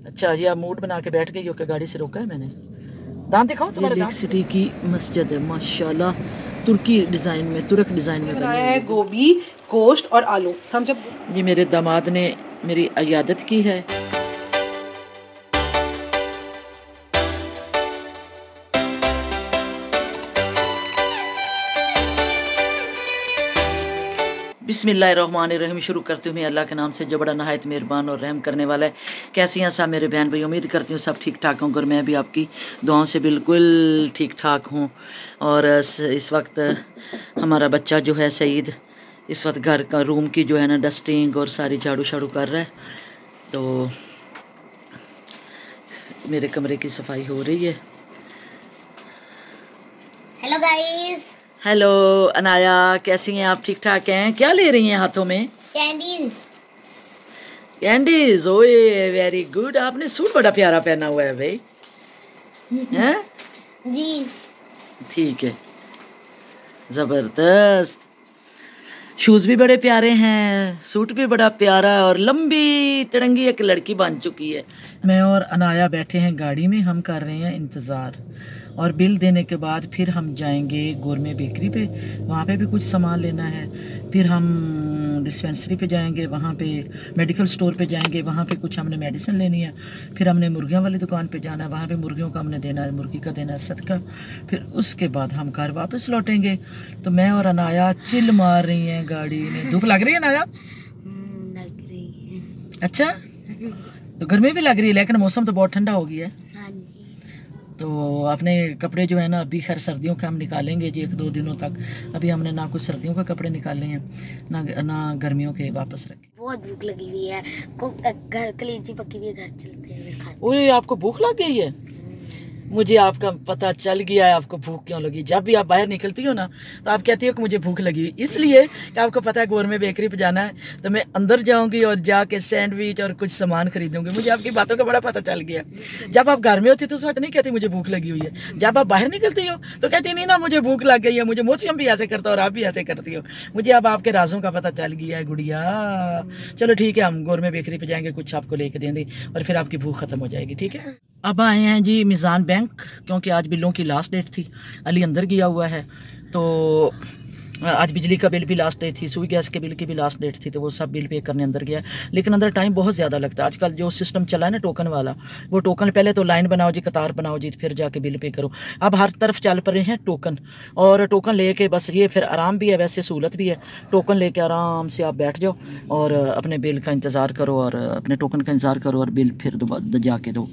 अच्छा, ये आप मूड बना के बैठ गई हो कि गाड़ी से रोका है मैंने? दांत दिखाओ तुम्हारे दांत। सिटी की मस्जिद है माशाल्लाह, तुर्की डिज़ाइन में, तुर्क डिज़ाइन में बनाया है गोभी, गोश्त और आलू। हम जब ये मेरे दामाद ने मेरी इयादत की है। बिस्मिल्लाहिर्रहमानिर्रहीम। शुरू करती हूँ मैं अल्लाह के नाम से जो बड़ा नहायत मेहरबान और रहम करने वाला है। कैसी हैं सब मेरे बहन भाई? उम्मीद करती हूँ सब ठीक ठाक होंगे और मैं भी आपकी दुआओं से बिल्कुल ठीक ठाक हूँ। और इस वक्त हमारा बच्चा जो है सईद इस वक्त घर का रूम की जो है ना डस्टिंग और सारी झाड़ू शाड़ू कर रहा है। तो मेरे कमरे की सफाई हो रही है। Hello guys. हेलो अनाया, कैसी हैं आप? ठीक ठाक हैं? क्या ले रही हैं हाथों में? कैंडीज। कैंडीज, ओए वेरी गुड। आपने सूट बड़ा प्यारा पहना हुआ है भाई, हैं? जी ठीक है, जबरदस्त। शूज भी बड़े प्यारे हैं, सूट भी बड़ा प्यारा है और लंबी तिरंगी एक लड़की बन चुकी है। मैं और अनाया बैठे हैं गाड़ी में, हम कर रहे हैं इंतज़ार और बिल देने के बाद फिर हम जाएंगे गोरमे बेकरी पे, वहाँ पे भी कुछ सामान लेना है। फिर हम डिस्पेंसरी पे जाएंगे, वहाँ पे मेडिकल स्टोर पे जाएंगे, वहाँ पे कुछ हमने मेडिसिन लेनी है। फिर हमने मुर्गियों वाली दुकान पे जाना है, वहाँ पे मुर्गियों का हमने देना है, मुर्गी का देना है सदका। फिर उसके बाद हम घर वापस लौटेंगे। तो मैं और अनाया चिल मार रही हैं गाड़ी में। धूप लग रही है अनाया? लग रही है। अच्छा, तो गर्मी भी लग रही है लेकिन मौसम तो बहुत ठंडा हो गया है। हाँ जी। तो अपने कपड़े जो है ना अभी खैर सर्दियों के हम निकालेंगे जी 1-2 दिनों तक। अभी हमने ना कुछ सर्दियों के कपड़े निकाले हैं ना गर्मियों के वापस रखे। बहुत भूख लगी हुई है, को घर कलेजी पकी हुई है, घर चलते हैं खाते। ओए, आपको भूख लग गई है? मुझे आपका पता चल गया है आपको भूख क्यों लगी। जब भी आप बाहर निकलती हो ना तो आप कहती हो कि मुझे भूख लगी, इसलिए कि आपको पता है गोरमे बेकरी पे जाना है। तो मैं अंदर जाऊंगी और जाके सैंडविच और कुछ सामान खरीदूंगी। मुझे आपकी बातों का बड़ा पता चल गया। जब आप घर में होती तो उस वक्त नहीं कहती मुझे भूख लगी हुई है, जब आप बाहर निकलती हो तो कहती नहीं ना मुझे भूख लग गई है। मुझे मोहसिम भी ऐसे करता और आप भी ऐसे करती हो। मुझे अब आपके राजों का पता चल गया है गुड़िया। चलो ठीक है, हम गोरमे बेकरी पे जाएंगे, कुछ आपको लेके देंगे और फिर आपकी भूख खत्म हो जाएगी, ठीक है? अब आए हैं जी मिज़ान बैंक, क्योंकि आज बिलों की लास्ट डेट थी। अली अंदर गया हुआ है, तो आज बिजली का बिल भी लास्ट डेट थी, सुई गैस के बिल की भी लास्ट डेट थी, तो वो सब बिल पे करने अंदर गया। लेकिन अंदर टाइम बहुत ज़्यादा लगता है। आजकल जो सिस्टम चला है ना टोकन वाला, वो टोकन पहले तो लाइन बनाओ जी, कतार बनाओ जी, फिर जाके बिल पे करो। अब हर तरफ चल पड़े हैं टोकन, और टोकन लेके बस ये फिर आराम भी है, वैसे सहूलत भी है। टोकन लेके आराम से आप बैठ जाओ और अपने बिल का इंतज़ार करो और अपने टोकन का इंतज़ार करो और बिल फिर दोबारा जाके दो।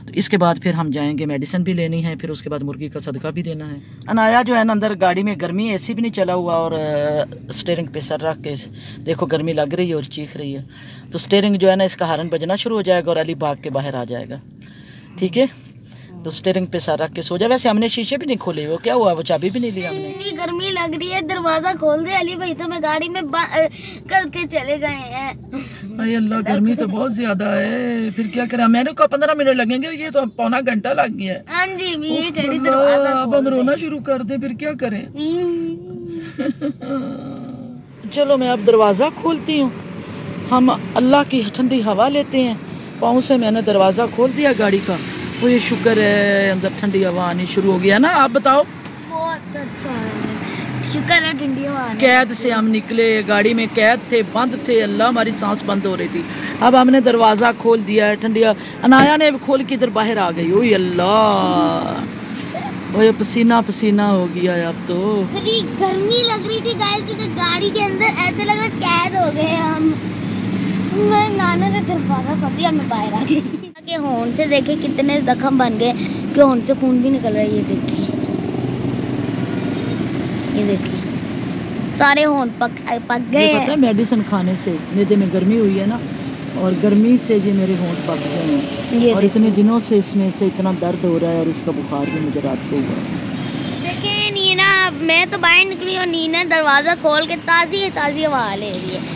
तो इसके बाद फिर हम जाएंगे, मेडिसिन भी लेनी है, फिर उसके बाद मुर्गी का सदका भी देना है। अनाया जो है ना अंदर गाड़ी में, गर्मी एसी भी नहीं चला हुआ और स्टीयरिंग पे सर रख के देखो गर्मी लग रही है और चीख रही है। तो स्टीयरिंग जो है ना इसका हॉर्न बजना शुरू हो जाएगा और अली भाग के बाहर आ जाएगा, ठीक है? तो स्टीयरिंग पे सर रख के सो जाए। वैसे हमने शीशे भी नहीं खोले, वो क्या हुआ, वो चाबी भी नहीं ली हमने। इतनी गर्मी लग रही है, दरवाजा खोल दे अली भाई, तो मैं गाड़ी में करके चले गए हैं। अरे अल्लाह, गर्मी तो बहुत ज्यादा है, फिर क्या करें? मैंने कहा 15 मिनट लगेंगे, ये तो पौना घंटा लग गया है। हाँ जी, ये कह रही दरवाजा अब हम रोना शुरू कर दे, फिर क्या करें? चलो मैं अब दरवाज़ा खोलती हूँ, हम अल्लाह की ठंडी हवा लेते हैं। पाँव से मैंने दरवाज़ा खोल दिया गाड़ी का। वो ये शुक्र है अंदर ठंडी हवा आनी शुरू हो गया ना। आप बताओ? बहुत अच्छा है, शुक्र है ठंडी हवा आने। कैद से हम निकले, गाड़ी में कैद थे, बंद थे, अल्लाह हमारी सांस बंद हो रही थी। अब हमने दरवाज़ा खोल दिया है, ठंडी अनाया ने खोल के इधर बाहर आ गई। ओए अल्लाह, वो पसीना पसीना हो गया है अब तो। गर्मी लग रही थी गाइस, तो गाड़ी के अंदर ऐसे लग रहा कैद हो गए हम। मैं नाना ने दरवाजा खोल दिया, मैं बाहर आ गई। के होंठ से देखे कितने जख्म बन गए, कि होंठ से खून भी निकल रहा है। ये देखिए, ये देखिए सारे होंठ पक गए हैं। पता है मेडिसिन खाने से, नेदे में गर्मी हुई है ना, और गर्मी से ये मेरे होंठ पक गए हैं और इतने दिनों से इसमें से इतना दर्द हो रहा है और इसका बुखार भी मुझे रात को हुआ। देखिए नीना, मैं तो बाहर निकली और नीना दरवाजा खोल के ताज़ी हवा ले रही है।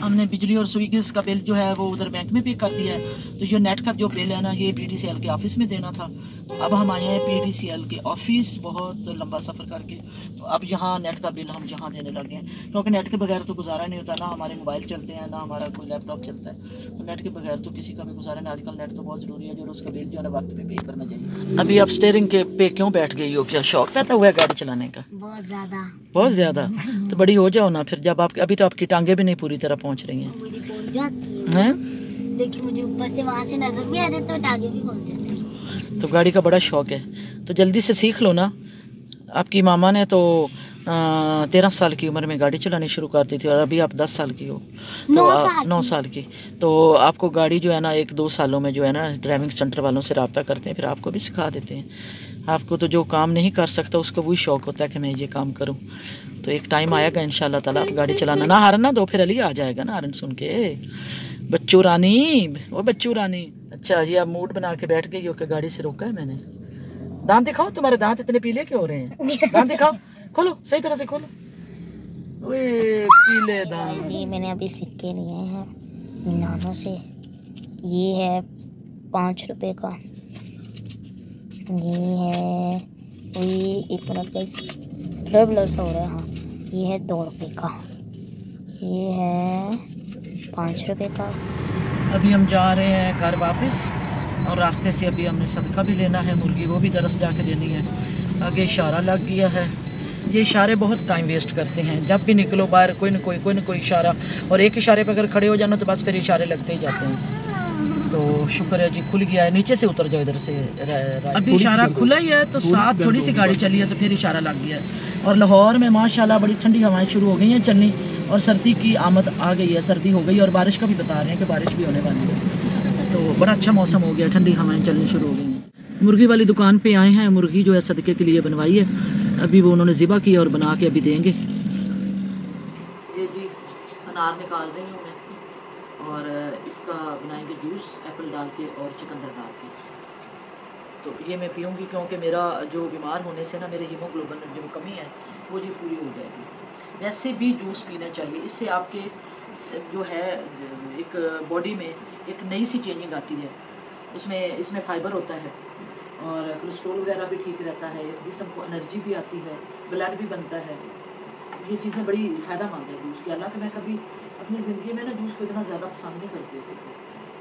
हमने बिजली और सुई गैस का बिल जो है वो उधर बैंक में पे कर दिया है। तो ये नेट का जो बिल है ना, ये BTCL के ऑफिस में देना था, अब हम आए हैं PDCL के ऑफिस, बहुत लंबा सफ़र करके। तो अब यहाँ नेट का बिल हम जहाँ देने लगे हैं, क्योंकि नेट के बगैर तो गुजारा नहीं होता, ना हमारे मोबाइल चलते हैं, ना हमारा कोई लैपटॉप चलता है। तो नेट के बगैर तो किसी का भी गुजारा नहीं। आजकल नेट तो बहुत ज़रूरी है, जो उसका बिल जो है ना वक्त पे पे करना चाहिए। अभी आप स्टीयरिंग के पे क्यों बैठ गई हो? क्या शौक पैदा हुआ है गाड़ी चलाने का? बहुत ज़्यादा। बहुत ज़्यादा? तो बड़ी हो जाओ ना फिर, जब आप अभी तो आपकी टांगे भी नहीं पूरी तरह पहुँच रही हैं। मुझे पहुँच जाती है। देखिए मुझे ऊपर से वहाँ से नजर भी आ जाए तो टांगे भी पहुँच जाती है। तो गाड़ी का बड़ा शौक है, तो जल्दी से सीख लो ना। आपकी मामा ने तो 13 साल की उम्र में गाड़ी चलानी शुरू कर दी थी, और अभी आप 10 साल की हो, तो 9 साल की। तो आपको गाड़ी जो है ना 1-2 सालों में जो है ना ड्राइविंग सेंटर वालों से रब्ता करते हैं, फिर आपको भी सिखा देते हैं। आपको तो जो काम नहीं कर सकता उसको वही शौक होता है कि मैं ये काम करूं। तो एक टाइम आएगा इंशाल्लाह ताला आप गाड़ी चलाना ना हारन ना दो, फिर अली आ जाएगा ना हारन सुन के। बच्चू रानी, वो बच्चू रानी। अच्छा जी, आप मूड बना के बैठ गई हो कि गाड़ी से रोका है मैंने। दांत दिखाओ, तुम्हारे दांत इतने पीले क्यों हो रहे हैं? दांत दिखाओ, खोलो सही तरह से खोलो। ओए पीले दांत। ये मैंने अभी सिक्के लिए हैं नानों से। ये है 5 रुपए का, ये है वही 1 मिनट का ब्लर सा हो रहा है। हाँ, ये है 2 रुपए का, ये है 5 रुपए का। अभी हम जा रहे हैं घर वापस, और रास्ते से अभी हमने सदका भी लेना है, मुर्गी वो भी दरस जाके देनी है। आगे इशारा लग गया है। ये इशारे बहुत टाइम वेस्ट करते हैं, जब भी निकलो बाहर कोई ना कोई इशारा, और एक इशारे पर अगर खड़े हो जाना तो बस फिर इशारे लगते ही जाते हैं। तो शुक्र है जी खुल गया है, नीचे से उतर जाओ इधर से। अभी इशारा खुला ही है, तो साथ थोड़ी सी गाड़ी चली है तो फिर इशारा लग गया है। और लाहौर में माशाल्लाह बड़ी ठंडी हवाएं शुरू हो गई हैं चलनी, और सर्दी की आमद आ गई है, सर्दी हो गई, और बारिश का भी बता रहे हैं कि बारिश भी होने वाली है। तो बड़ा अच्छा मौसम हो गया, ठंडी हवाएं चलनी शुरू हो गई हैं। मुर्गी वाली दुकान पे आए हैं, मुर्गी जो है सदके के लिए बनवाई है, अभी वो उन्होंने ज़िबा किया और बना के अभी देंगे। ये जी अनार निकाल रही हूँ मैं, और इसका बनाएंगे जूस एप्पल डाल के और चुकंदर डाल के। तो ये मैं पीऊँगी, क्योंकि मेरा जो बीमार होने से ना मेरे हीमोग्लोबिन जो कमी है वो जी पूरी हो जाएगी। वैसे भी जूस पीना चाहिए, इससे आपके जो है एक बॉडी में एक नई सी चेंजिंग आती है। इसमें फाइबर होता है, और कोलेस्ट्रॉल वगैरह भी ठीक रहता है, जिस्म को एनर्जी भी आती है, ब्लड भी बनता है। ये चीज़ें बड़ी फ़ायदेमंद है जूस की। हालांकि मैं कभी अपनी ज़िंदगी में ना जूस को इतना ज़्यादा पसंद नहीं करती थी,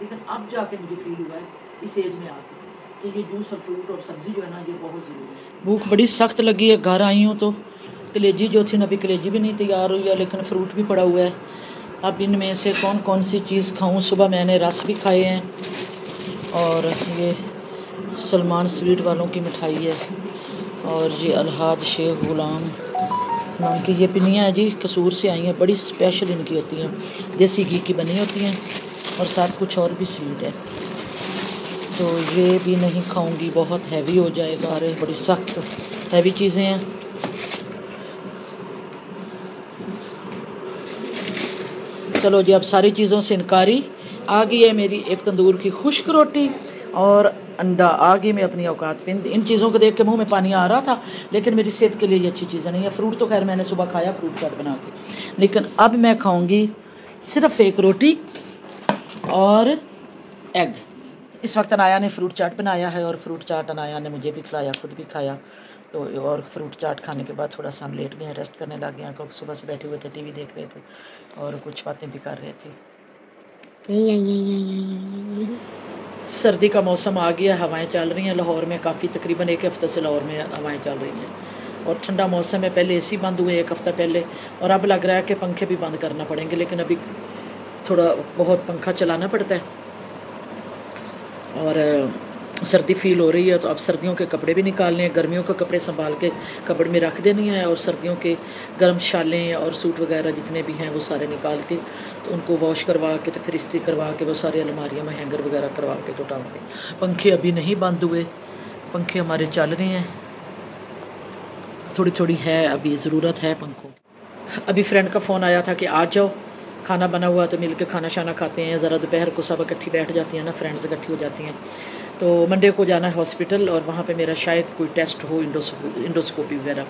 लेकिन अब जाके मुझे फील हुआ है इस एज में आके कि ये जूस और फ्रूट और सब्ज़ी जो है ना ये बहुत ज़रूरी है। भूख बड़ी सख्त लगी है, घर आई हूँ तो कलेजी जो थी ना, अभी कलेजी भी नहीं तैयार हुई है, लेकिन फ्रूट भी पड़ा हुआ है। अब इनमें से कौन कौन सी चीज़ खाऊं? सुबह मैंने रस भी खाए हैं, और ये सलमान स्वीट वालों की मिठाई है, और ये अलहाज शेख गुलाम नाम की ये पिनियाँ है जी, कसूर से आई हैं, बड़ी स्पेशल इनकी होती हैं, देसी घी की बनी होती हैं, और साथ कुछ और भी स्वीट है। तो ये भी नहीं खाऊंगी, बहुत हैवी हो जाएगा। अरे बड़ी सख्त हैवी चीज़ें हैं। चलो जी, अब सारी चीज़ों से इनकारी। आ गई है मेरी एक तंदूर की खुश्क रोटी और अंडा। आगे मैं अपनी औकात पे इन चीज़ों को देख के मुंह में पानी आ रहा था, लेकिन मेरी सेहत के लिए ये अच्छी चीज़ें नहीं है। फ्रूट तो खैर मैंने सुबह खाया, फ्रूट चाट बना के, लेकिन अब मैं खाऊंगी सिर्फ एक रोटी और एग। इस वक्त अनाया ने फ्रूट चाट बनाया है, और फ्रूट चाट अनाया ने मुझे भी खिलाया, खुद भी खाया। तो और फ्रूट चाट खाने के बाद थोड़ा सा हम लेट गए, रेस्ट करने लग गए, क्योंकि सुबह से बैठे हुए थे, टीवी देख रहे थे और कुछ बातें भी कर रहे थे। सर्दी का मौसम आ गया, हवाएं चल रही हैं लाहौर में काफ़ी, तकरीबन 1 हफ़्ते से लाहौर में हवाएं चल रही हैं, और ठंडा मौसम है। पहले एसी बंद हुए 1 हफ़्ता पहले, और अब लग रहा है कि पंखे भी बंद करना पड़ेंगे, लेकिन अभी थोड़ा बहुत पंखा चलाना पड़ता है, और सर्दी फील हो रही है। तो अब सर्दियों के कपड़े भी निकालने हैं, गर्मियों के कपड़े संभाल के कपड़ में रख देनी है, और सर्दियों के गर्म शालें और सूट वगैरह जितने भी हैं वो सारे निकाल के तो उनको वॉश करवा के तो फिर इस्त्री करवा के वो सारे अलमारियों में हैंगर वगैरह करवा के तो टांग दें। पंखे अभी नहीं बंद हुए, पंखे हमारे चल रहे हैं, थोड़ी थोड़ी है अभी ज़रूरत है पंखों की। अभी फ्रेंड का फ़ोन आया था कि आ जाओ, खाना बना हुआ तो मिल के खाना शाना खाते हैं, ज़रा दोपहर को सब इकट्ठी बैठ जाती हैं ना, फ्रेंड्स इकट्ठी हो जाती हैं। तो मंडे को जाना है हॉस्पिटल, और वहाँ पे मेरा शायद कोई टेस्ट हो, इंडोस्कोपी वगैरह,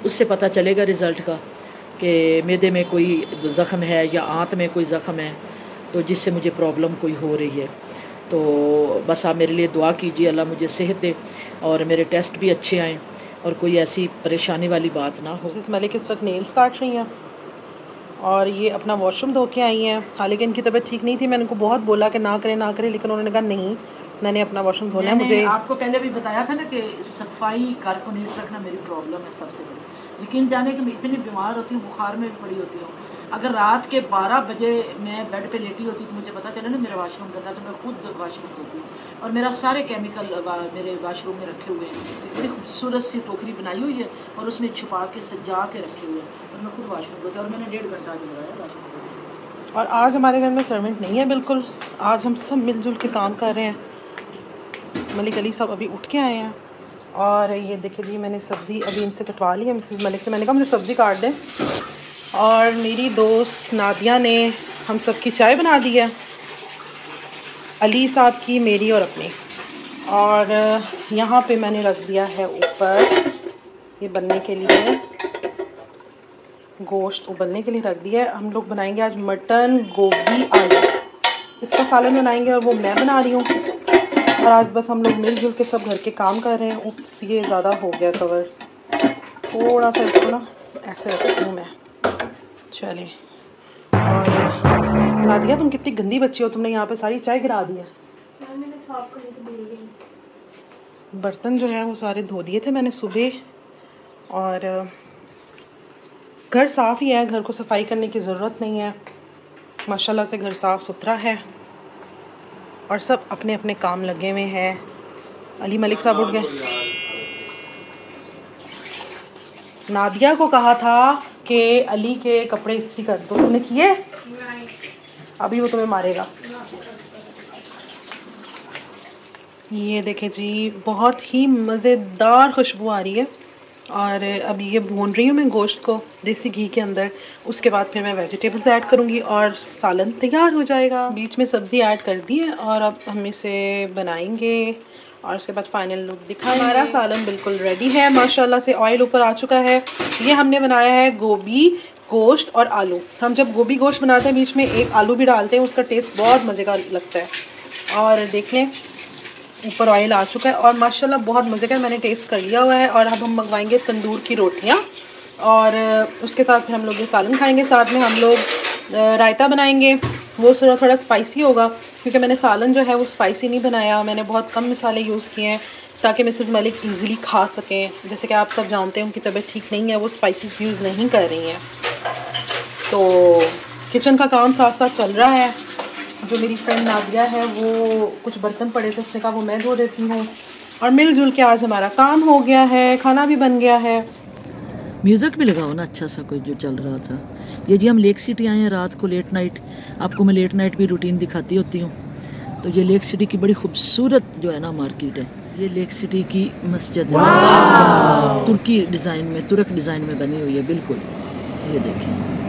उससे पता चलेगा रिज़ल्ट का कि मैदे में कोई ज़ख़म है या आंत में कोई ज़ख़म है, तो जिससे मुझे प्रॉब्लम कोई हो रही है। तो बस आप मेरे लिए दुआ कीजिए, अल्लाह मुझे सेहत दे और मेरे टेस्ट भी अच्छे आएँ और कोई ऐसी परेशानी वाली बात ना हो। मिसेस मलिक इस वक्त नेल्स काट रही हैं और ये अपना वॉशरूम धो के आई हैं। हालांकि इनकी तबीयत ठीक नहीं थी, मैंने उनको बहुत बोला कि ना करें, लेकिन उन्होंने कहा नहीं, मैंने अपना वॉशरूम धोना है। मुझे आपको पहले भी बताया था ना कि सफाई घर को नीट रखना मेरी प्रॉब्लम है सबसे बड़ी। यकीन जाने कि मैं इतनी बीमार होती हूँ, बुखार में भी पड़ी होती हूँ। अगर रात के 12 बजे मैं बेड पे लेटी होती तो मुझे पता चले ना मेरा वाशरूम गंदा, तो मैं खुद वाशरूम धोती हूँ। और मेरा सारे केमिकल मेरे वाशरूम में रखे हुए हैं। बड़ी खूबसूरत सी टोकरी बनाई हुई है और उसमें छुपा के सजा के रखे हुए हैं और मैं खुद वाशरूम धोती हूँ। और मैंने 1.5 घंटा आज लगाया वाशरूम। और आज हमारे घर में सर्वेंट नहीं है बिल्कुल, आज हम सब मिलजुल के काम कर रहे हैं। मलिक अली साहब अभी उठ के आए हैं और ये देखिए जी, मैंने सब्ज़ी अभी इनसे कटवा ली है मिसेस मलिक से। मैंने कहा मुझे सब्ज़ी काट दें। और मेरी दोस्त नादिया ने हम सब की चाय बना दी है, अली साहब की, मेरी और अपनी। और यहाँ पे मैंने रख दिया है ऊपर ये बनने के लिए, गोश्त उबलने के लिए रख दिया है। हम लोग बनाएंगे आज मटन गोभी आलू, इसका सालन बनाएंगे और वो मैं बना रही हूँ। और आज बस हम लोग मिलजुल के सब घर के काम कर रहे हैं। उप्स, ये ज़्यादा हो गया कवर, थोड़ा सा इसको ना ऐसे रखती हूँ मैं। चले। और नादिया तुम कितनी गंदी बच्ची हो, तुमने यहाँ पे सारी चाय गिरा दी है। मैंने साफ करने तो भूल गई। बर्तन जो है वो सारे धो दिए थे मैंने सुबह। और घर साफ़ ही है, घर को सफाई करने की ज़रूरत नहीं है। माशाल्लाह से घर साफ़ सुथरा है और सब अपने अपने काम लगे हुए हैं। अली मलिक साहब उठ गए। नादिया को कहा था कि अली के कपड़े इस्त्री कर दो, तुमने किए? अभी वो तुम्हें मारेगा। ये देखें जी, बहुत ही मज़ेदार खुशबू आ रही है। और अभी ये भून रही हूँ मैं गोश्त को देसी घी के अंदर। उसके बाद फिर मैं वेजिटेबल्स ऐड करूँगी और सालन तैयार हो जाएगा। बीच में सब्ज़ी ऐड कर दी है और अब हम इसे बनाएंगे और उसके बाद फाइनल लुक दिखा। हमारा सालन बिल्कुल रेडी है माशाल्लाह से, ऑयल ऊपर आ चुका है। ये हमने बनाया है गोभी, गोश्त और आलू। हम जब गोभी गोश्त बनाते हैं बीच में एक आलू भी डालते हैं, उसका टेस्ट बहुत मज़े का लगता है। और देख लें ऊपर ऑयल आ चुका है और माशाल्लाह बहुत मज़े का मैंने टेस्ट कर लिया हुआ है। और अब हम मंगवाएंगे तंदूर की रोटियां और उसके साथ फिर हम लोग ये सालन खाएंगे। साथ में हम लोग रायता बनाएंगे, वो थोड़ा स्पाइसी होगा क्योंकि मैंने सालन जो है वो स्पाइसी नहीं बनाया। मैंने बहुत कम मसाले यूज़ किए हैं ताकि मिसेस मलिक ईज़िली खा सकें। जैसे कि आप सब जानते हैं उनकी तबीयत ठीक नहीं है, वो स्पाइसेस यूज़ नहीं कर रही हैं। तो किचन का काम साथ साथ चल रहा है। जो मेरी फ्रेंड नादिया है वो कुछ बर्तन पड़े थे, उसने कहा वो मैं धो देती हूँ। और मिलजुल के आज हमारा काम हो गया है, खाना भी बन गया है। म्यूज़िक भी लगाओ ना अच्छा सा कोई जो चल रहा था। ये जी हम लेक सिटी आए हैं रात को, लेट नाइट। आपको मैं लेट नाइट भी रूटीन दिखाती होती हूँ। तो ये लेक सिटी की बड़ी खूबसूरत जो है ना मार्केट है। ये लेक सिटी की मस्जिद है, तुर्की डिज़ाइन में, तुर्क डिज़ाइन में बनी हुई है बिल्कुल। ये देखें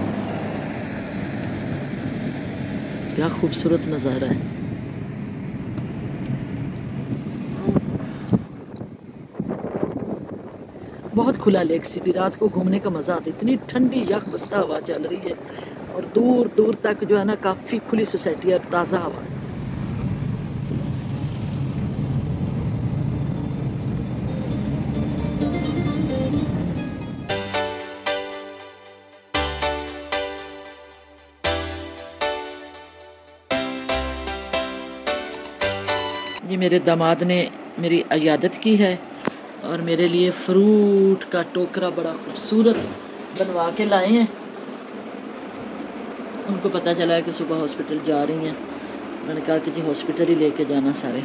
क्या खूबसूरत नज़ारा है। बहुत खुला लेक सिटी, रात को घूमने का मज़ा आता है। इतनी ठंडी यख बस्ता हवा चल रही है और दूर दूर तक जो है ना काफ़ी खुली सोसाइटी है, ताज़ा हवा। ये मेरे दामाद ने मेरी इयादत की है और मेरे लिए फ्रूट का टोकरा बड़ा खूबसूरत बनवा के लाए हैं। उनको पता चला है कि सुबह हॉस्पिटल जा रही हैं, मैंने कहा कि जी हॉस्पिटल ही लेके जाना सारे।